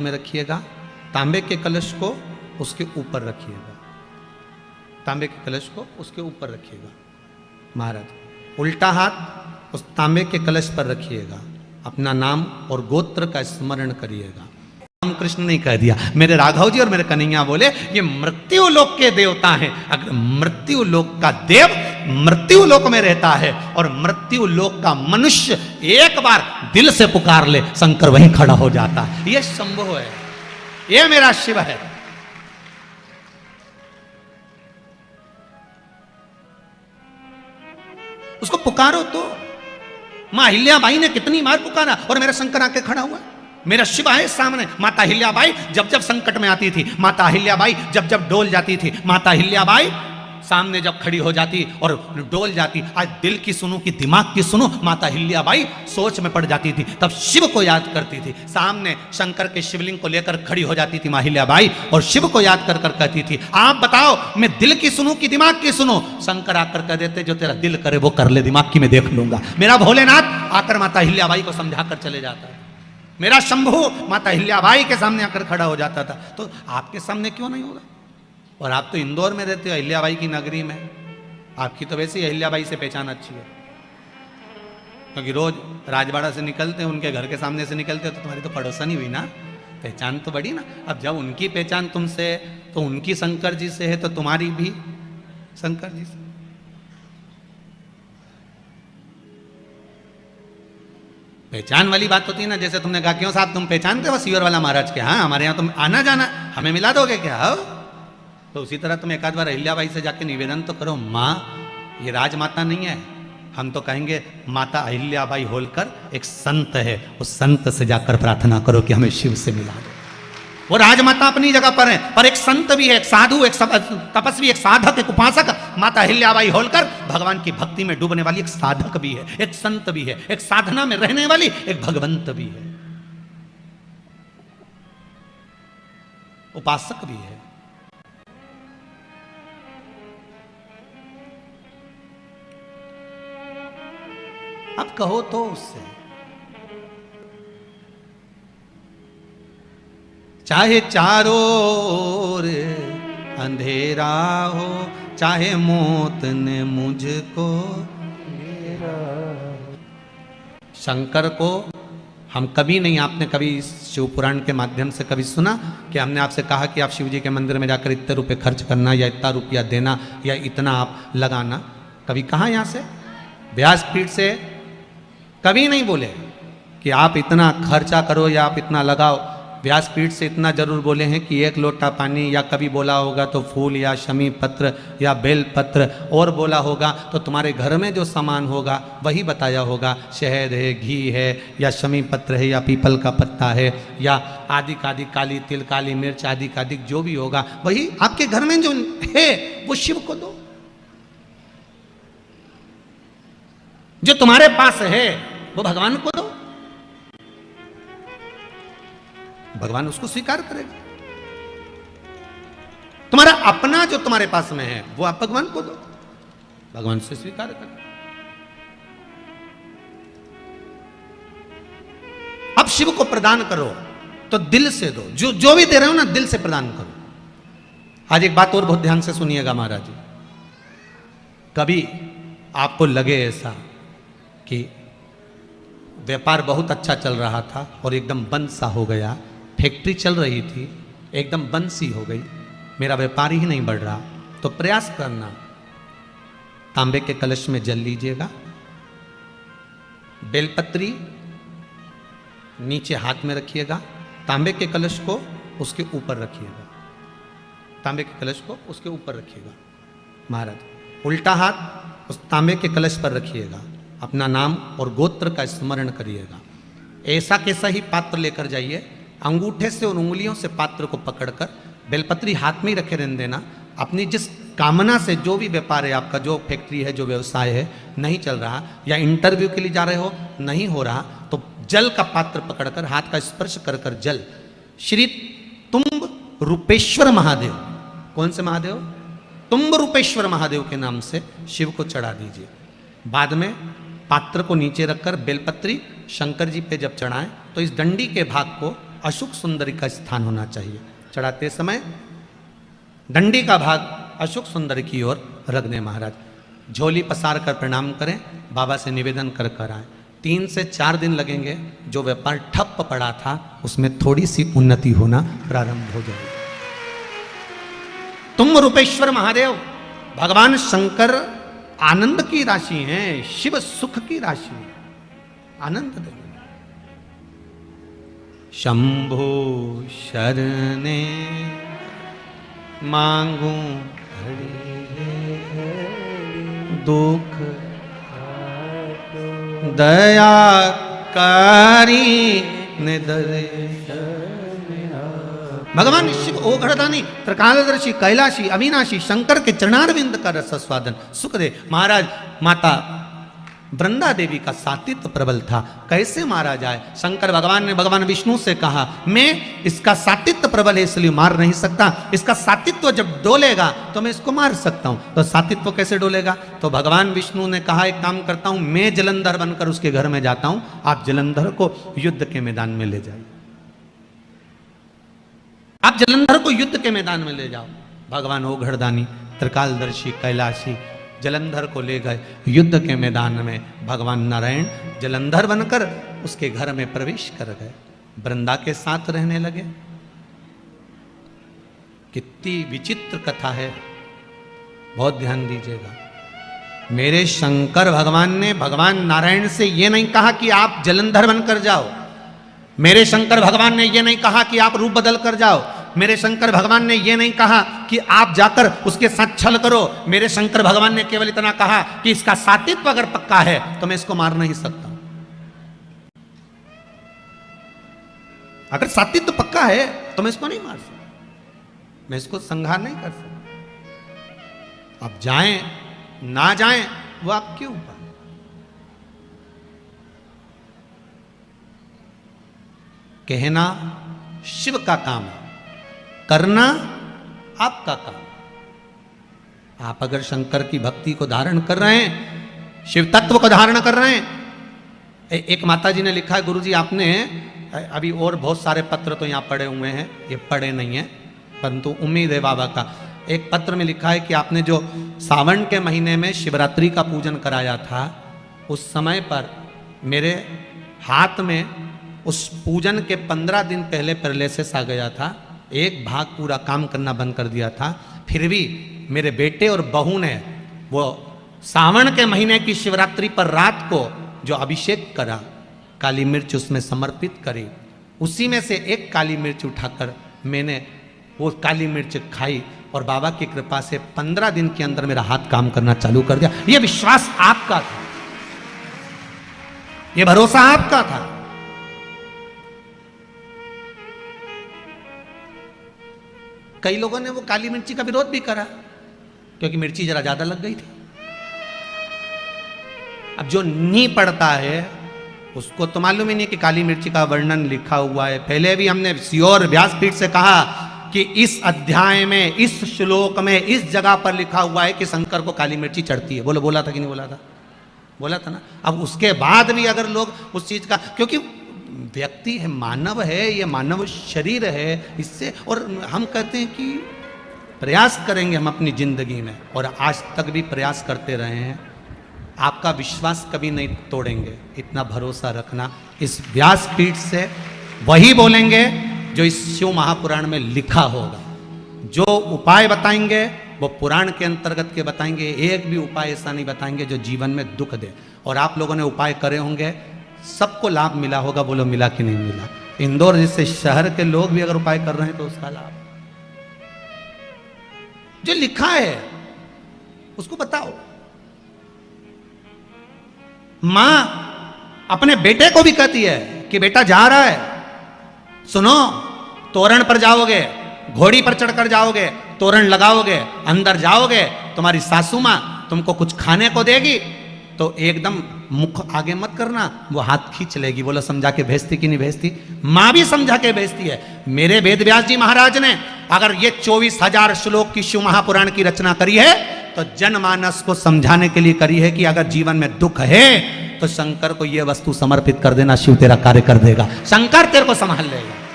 में रखिएगा, तांबे के कलश को उसके ऊपर रखिएगा, तांबे के कलश को उसके ऊपर रखिएगा। महाराज उल्टा हाथ उस तांबे के कलश पर रखिएगा, अपना नाम और गोत्र का स्मरण करिएगा। राम कृष्ण नहीं कह दिया, मेरे राघव जी और मेरे कन्हैया बोले ये मृत्यु लोक के देवता हैं। अगर मृत्यु लोक का देव मृत्यु लोक में रहता है और मृत्यु लोक का मनुष्य एक बार दिल से पुकार ले, शंकर वहीं खड़ा हो जाता है। ये संभव है, ये मेरा शिव है। उसको पुकारो तो। मां अहिल्याबाई ने कितनी बार पुकारा और मेरा शंकर आके खड़ा हुआ, मेरा शिव है सामने। माता अहिल्याबाई जब जब संकट में आती थी, माता अहिल्याबाई जब जब डोल जाती थी, माता अहिल्याबाई सामने जब खड़ी हो जाती और डोल जाती, आज दिल की सुनो कि दिमाग की सुनो, माता अहिल्याबाई सोच में पड़ जाती थी, तब शिव को याद करती थी। सामने शंकर के शिवलिंग को लेकर खड़ी हो जाती थी मां अहिल्याबाई और शिव को याद कर कर कहती थी, आप बताओ मैं दिल की सुनूं कि दिमाग की सुनो? शंकर आकर कह देते, जो तेरा दिल करे वो कर ले, दिमाग की मैं देख लूंगा। मेरा भोलेनाथ आकर माता अहिल्याबाई को समझा कर चले जाता है। मेरा शंभू माता अहिल्याबाई के सामने आकर खड़ा हो जाता था। तो आपके सामने क्यों नहीं होगा? और आप तो इंदौर में रहते हो, अहिल्याबाई की नगरी में, आपकी तो वैसे ही अहिल्याबाई से पहचान अच्छी है, क्योंकि रोज राजवाड़ा से निकलते हैं, उनके घर के सामने से निकलते हो, तो तुम्हारी तो पड़ोसन ही हुई ना, पहचान तो बढ़ी ना। अब जब उनकी पहचान तुमसे, तो उनकी शंकर जी से है, तो तुम्हारी भी शंकर जी से। पहचान वाली बात होती है ना, जैसे तुमने कहा क्यों साहब तुम पहचानते हो सीवर वाला महाराज के? हाँ, हमारे यहाँ तुम आना जाना, हमें मिला दोगे क्या? हो तो उसी तरह तुम एक आध बार अहिल्याबाई से जाके निवेदन तो करो, माँ ये राजमाता नहीं है, हम तो कहेंगे माता अहिल्याबाई होलकर एक संत है, उस संत से जाकर प्रार्थना करो कि हमें शिव से मिला दो। वो राजमाता अपनी जगह पर है, पर एक संत भी है, एक साधु, एक तपस्वी, एक साधक, एक उपासक। माता अहिल्याबाई होलकर भगवान की भक्ति में डूबने वाली एक साधक भी है, एक संत भी है, एक साधना में रहने वाली एक भगवंत भी है, उपासक भी है। अब कहो तो उससे, चाहे चारों ओर अंधेरा हो, चाहे मौत ने मुझको घेरा। शंकर को हम कभी नहीं, आपने कभी शिव पुराण के माध्यम से कभी सुना कि हमने आपसे कहा कि आप शिव जी के मंदिर में जाकर इतने रुपए खर्च करना या इतना रुपया देना या इतना आप लगाना? कभी कहा यहां से व्यासपीठ से कभी नहीं बोले कि आप इतना खर्चा करो या आप इतना लगाओ। व्यासपीठ से इतना जरूर बोले हैं कि एक लोटा पानी, या कभी बोला होगा तो फूल या शमी पत्र या बेल पत्र, और बोला होगा तो तुम्हारे घर में जो सामान होगा वही बताया होगा, शहद है, घी है, या शमी पत्र है, या पीपल का पत्ता है, या आदि काली तिल, काली मिर्च आदि जो भी होगा वही आपके घर में जो है वो शिव को दो। जो तुम्हारे पास है वो भगवान को दो, भगवान उसको स्वीकार करेगा। तुम्हारा अपना जो तुम्हारे पास में है वो आप भगवान को दो, भगवान से स्वीकार करें। अब शिव को प्रदान करो तो दिल से दो, जो भी दे रहे हो ना दिल से प्रदान करो। आज एक बात और बहुत ध्यान से सुनिएगा महाराज जी, कभी आपको लगे ऐसा कि व्यापार बहुत अच्छा चल रहा था और एकदम बंद सा हो गया, फैक्ट्री चल रही थी एकदम बंद सी हो गई, मेरा व्यापार ही नहीं बढ़ रहा, तो प्रयास करना तांबे के कलश में जल लीजिएगा, बेलपत्री नीचे हाथ में रखिएगा, तांबे के कलश को उसके ऊपर रखिएगा, तांबे के कलश को उसके ऊपर रखिएगा। महाराज उल्टा हाथ उस तांबे के कलश पर रखिएगा, अपना नाम और गोत्र का स्मरण करिएगा। ऐसा कैसा ही पात्र लेकर जाइए, अंगूठे से और उंगलियों से पात्र को पकड़कर बेलपत्री हाथ में ही रखे रहने देना। अपनी जिस कामना से जो भी व्यापार है आपका, जो फैक्ट्री है, जो व्यवसाय है नहीं चल रहा, या इंटरव्यू के लिए जा रहे हो नहीं हो रहा, तो जल का पात्र पकड़कर हाथ का स्पर्श कर कर जल श्री तुम्ब रूपेश्वर महादेव, कौन से महादेव? तुम्ब रूपेश्वर महादेव के नाम से शिव को चढ़ा दीजिए। बाद में पात्र को नीचे रखकर बेलपत्री शंकर जी पे जब चढ़ाएं तो इस डंडी के भाग को अशुक सुंदरी का स्थान होना चाहिए। चढ़ाते समय डंडी का भाग अशुक सुंदरी की ओर रख दें महाराज। झोली पसार कर प्रणाम करें, बाबा से निवेदन कर कर आए। 3 से 4 दिन लगेंगे, जो व्यापार ठप पड़ा था उसमें थोड़ी सी उन्नति होना प्रारंभ हो जाएगी। तुम रूपेश्वर महादेव भगवान शंकर आनंद की राशि हैं, शिव सुख की राशि है, आनंद देंगे। शंभो शरणे मांगू दुख दया कारी भगवान शिव ओघड़दानी त्रिकालदर्शी कैलाशी अविनाशी शंकर के चरणारविंद का रस स्वादन सुख दे। महाराज माता वृंदा देवी का सातित्व प्रबल था, कैसे मारा जाए? शंकर भगवान ने भगवान विष्णु से कहा, मैं इसका सातित्व प्रबल है इसलिए मार नहीं सकता, इसका सातित्व जब डोलेगा तो मैं इसको मार सकता हूं। तो सातित्व कैसे डोलेगा? तो भगवान विष्णु ने कहा, एक काम करता हूं, मैं जलंधर बनकर उसके घर में जाता हूं, आप जलंधर को युद्ध के मैदान में ले जाइए, आप जलंधर को युद्ध के मैदान में ले जाओ। भगवान ओघड़दानी त्रिकालदर्शी कैलाशी जलंधर को ले गए युद्ध के मैदान में। भगवान नारायण जलंधर बनकर उसके घर में प्रवेश कर गए, वृंदा के साथ रहने लगे। कितनी विचित्र कथा है, बहुत ध्यान दीजिएगा। मेरे शंकर भगवान ने भगवान नारायण से यह नहीं कहा कि आप जलंधर बनकर जाओ, मेरे शंकर भगवान ने यह नहीं कहा कि आप रूप बदल कर जाओ, मेरे शंकर भगवान ने यह नहीं कहा कि आप जाकर उसके साथ छल करो। मेरे शंकर भगवान ने केवल इतना कहा कि इसका सातित्व अगर पक्का है तो मैं इसको मार नहीं सकता। अगर सातित्व पक्का है तो मैं इसको नहीं मार सकता, मैं इसको संहार नहीं कर सकता। अब जाएं ना जाएं वो आपके ऊपर। कहना शिव का काम है, करना आपका काम। आप अगर शंकर की भक्ति को धारण कर रहे हैं, शिव तत्व को धारण कर रहे हैं। एक माता जी ने लिखा है, गुरुजी आपने अभी और बहुत सारे पत्र तो यहाँ पड़े हुए हैं, ये पढ़े नहीं है परंतु उम्मीद है बाबा का। एक पत्र में लिखा है कि आपने जो सावन के महीने में शिवरात्रि का पूजन कराया था, उस समय पर मेरे हाथ में उस पूजन के 15 दिन पहले पैरालिसिस आ गया था, एक भाग पूरा काम करना बंद कर दिया था। फिर भी मेरे बेटे और बहू ने वो सावन के महीने की शिवरात्रि पर रात को जो अभिषेक करा, काली मिर्च उसमें समर्पित करी, उसी में से एक काली मिर्च उठाकर मैंने वो काली मिर्च खाई और बाबा की कृपा से 15 दिन के अंदर मेरा हाथ काम करना चालू कर दिया। ये विश्वास आपका था, ये भरोसा आपका था। कई लोगों ने वो काली मिर्ची का विरोध भी करा क्योंकि मिर्ची जरा ज्यादा लग गई थी। अब जो नहीं पढ़ता है उसको तो मालूम ही नहीं कि काली मिर्ची का वर्णन लिखा हुआ है। पहले भी हमने सियोर व्यासपीठ से कहा कि इस अध्याय में, इस श्लोक में, इस जगह पर लिखा हुआ है कि शंकर को काली मिर्ची चढ़ती है। बोला था कि नहीं बोला था? बोला था ना। अब उसके बाद भी अगर लोग उस चीज का, क्योंकि व्यक्ति है, मानव है, ये मानव शरीर है, इससे और हम कहते हैं कि प्रयास करेंगे हम अपनी जिंदगी में, और आज तक भी प्रयास करते रहे हैं। आपका विश्वास कभी नहीं तोड़ेंगे, इतना भरोसा रखना। इस व्यासपीठ से वही बोलेंगे जो इस शिव महापुराण में लिखा होगा। जो उपाय बताएंगे वो पुराण के अंतर्गत के बताएंगे, एक भी उपाय ऐसा नहीं बताएंगे जो जीवन में दुख दे। और आप लोगों ने उपाय करे होंगे, सबको लाभ मिला होगा। बोलो मिला कि नहीं मिला? इंदौर जैसे शहर के लोग भी अगर उपाय कर रहे हैं तो उसका लाभ जो लिखा है उसको बताओ। मां अपने बेटे को भी कहती है कि बेटा जा रहा है, सुनो, तोरण पर जाओगे, घोड़ी पर चढ़कर जाओगे, तोरण लगाओगे, अंदर जाओगे, तुम्हारी सासू मां तुमको कुछ खाने को देगी तो एकदम मुख आगे मत करना, वो हाथ खींच लेगी। बोलो समझा के भेजती कि नहीं भेजती? मां भी समझा के भेजती है। मेरे वेद व्यास जी महाराज ने अगर ये 24,000 श्लोक की शिव महापुराण की रचना करी है तो जनमानस को समझाने के लिए करी है कि अगर जीवन में दुख है तो शंकर को यह वस्तु समर्पित कर देना, शिव तेरा कार्य कर देगा, शंकर तेरे को संभाल लेगा।